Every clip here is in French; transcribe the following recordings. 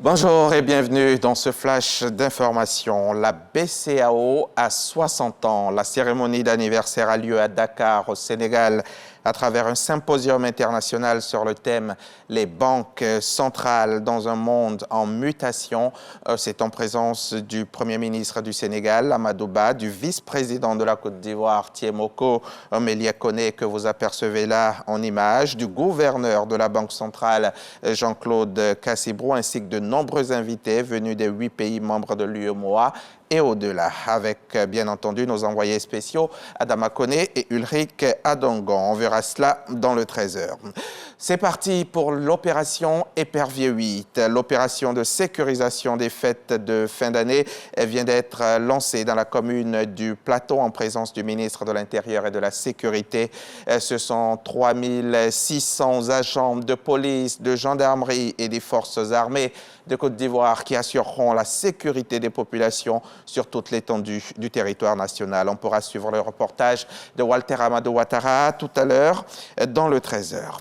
Bonjour et bienvenue dans ce flash d'information. La BCEAO a 60 ans. La cérémonie d'anniversaire a lieu à Dakar, au Sénégal, à travers un symposium international sur le thème « Les banques centrales dans un monde en mutation ». C'est en présence du Premier ministre du Sénégal, Amadou Ba, du vice-président de la Côte d'Ivoire, Thiemoko Melia Koné, que vous apercevez là en image, du gouverneur de la Banque centrale, Jean-Claude Cassibrou, ainsi que de nombreux invités venus des 8 pays membres de l'UEMOA et au-delà, avec bien entendu nos envoyés spéciaux Adama Koné et Ulrich Adongon. On verra cela dans le 13h. C'est parti pour l'opération Épervier 8. L'opération de sécurisation des fêtes de fin d'année vient d'être lancée dans la commune du Plateau en présence du ministre de l'Intérieur et de la Sécurité. Ce sont 3600 agents de police, de gendarmerie et des forces armées de Côte d'Ivoire qui assureront la sécurité des populations sur toute l'étendue du territoire national. On pourra suivre le reportage de Walter Amadou Ouattara tout à l'heure dans le 13h.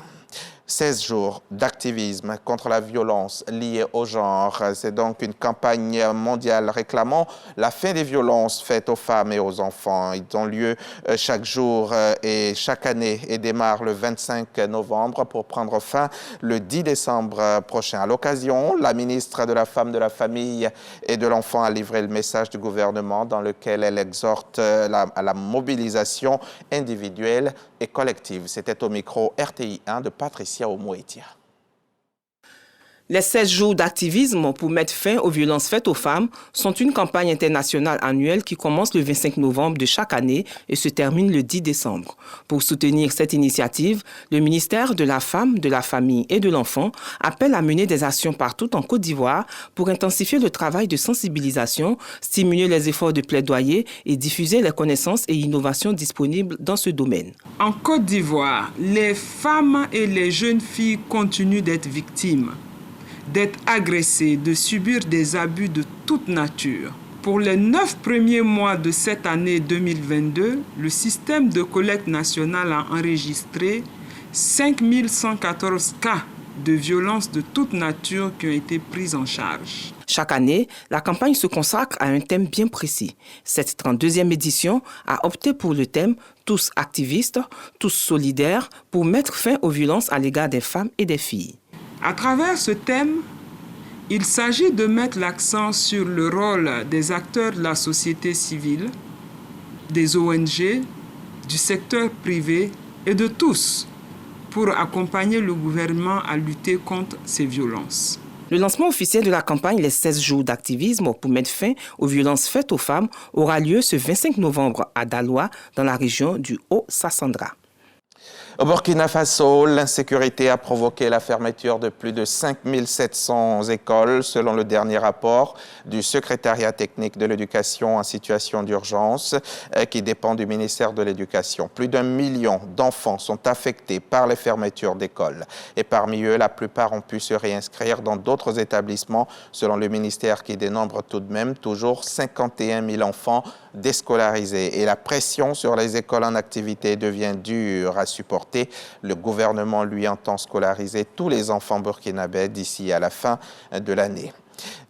16 jours d'activisme contre la violence liée au genre. C'est donc une campagne mondiale réclamant la fin des violences faites aux femmes et aux enfants. Ils ont lieu chaque jour et chaque année et démarrent le 25 novembre pour prendre fin le 10 décembre prochain. À l'occasion, la ministre de la Femme, de la Famille et de l'Enfant a livré le message du gouvernement dans lequel elle exhorte à la mobilisation individuelle et collective. C'était au micro RTI 1 de Patricia Omouetia. Les 16 jours d'activisme pour mettre fin aux violences faites aux femmes sont une campagne internationale annuelle qui commence le 25 novembre de chaque année et se termine le 10 décembre. Pour soutenir cette initiative, le ministère de la Femme, de la Famille et de l'Enfant appelle à mener des actions partout en Côte d'Ivoire pour intensifier le travail de sensibilisation, stimuler les efforts de plaidoyer et diffuser les connaissances et innovations disponibles dans ce domaine. En Côte d'Ivoire, les femmes et les jeunes filles continuent d'être victimes, d'être agressés, de subir des abus de toute nature. Pour les 9 premiers mois de cette année 2022, le système de collecte nationale a enregistré 5114 cas de violences de toute nature qui ont été pris en charge. Chaque année, la campagne se consacre à un thème bien précis. Cette 32e édition a opté pour le thème « Tous activistes, tous solidaires » pour mettre fin aux violences à l'égard des femmes et des filles. À travers ce thème, il s'agit de mettre l'accent sur le rôle des acteurs de la société civile, des ONG, du secteur privé et de tous pour accompagner le gouvernement à lutter contre ces violences. Le lancement officiel de la campagne Les 16 jours d'activisme pour mettre fin aux violences faites aux femmes aura lieu ce 25 novembre à Daloa, dans la région du Haut-Sassandra. Au Burkina Faso, l'insécurité a provoqué la fermeture de plus de 5700 écoles, selon le dernier rapport du secrétariat technique de l'éducation en situation d'urgence qui dépend du ministère de l'Éducation. Plus d'1 million d'enfants sont affectés par les fermetures d'écoles. Et parmi eux, la plupart ont pu se réinscrire dans d'autres établissements, selon le ministère qui dénombre tout de même toujours 51 000 enfants déscolarisés. Et la pression sur les écoles en activité devient dure à supporter. Le gouvernement, lui, entend scolariser tous les enfants burkinabés d'ici à la fin de l'année.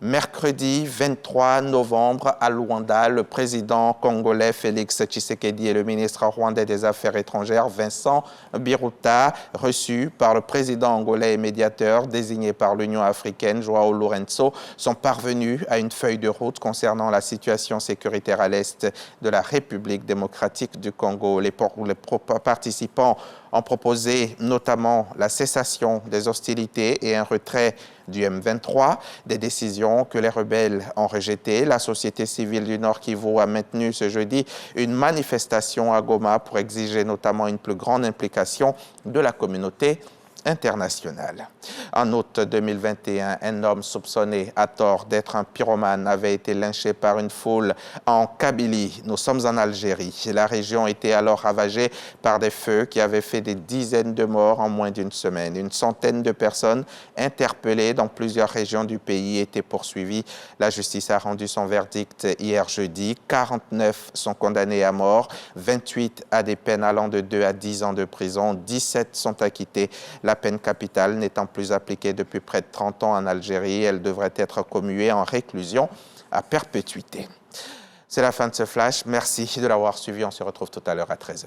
Mercredi 23 novembre à Luanda, le président congolais Félix Tshisekedi et le ministre rwandais des Affaires étrangères Vincent Biruta, reçus par le président angolais et médiateur désigné par l'Union africaine Joao Lourenço, sont parvenus à une feuille de route concernant la situation sécuritaire à l'est de la République démocratique du Congo. Les participants ont proposé notamment la cessation des hostilités et un retrait du M23, des décisions que les rebelles ont rejetées. La société civile du Nord Kivu a maintenu ce jeudi une manifestation à Goma pour exiger notamment une plus grande implication de la communauté internationale. En août 2021, un homme soupçonné à tort d'être un pyromane avait été lynché par une foule en Kabylie. Nous sommes en Algérie. La région était alors ravagée par des feux qui avaient fait des dizaines de morts en moins d'une semaine. Une centaine de personnes interpellées dans plusieurs régions du pays étaient poursuivies. La justice a rendu son verdict hier jeudi. 49 sont condamnés à mort, 28 à des peines allant de 2 à 10 ans de prison, 17 sont acquittés. La la peine capitale n'étant plus appliquée depuis près de 30 ans en Algérie, elle devrait être commuée en réclusion à perpétuité. C'est la fin de ce flash. Merci de l'avoir suivi. On se retrouve tout à l'heure à 13h.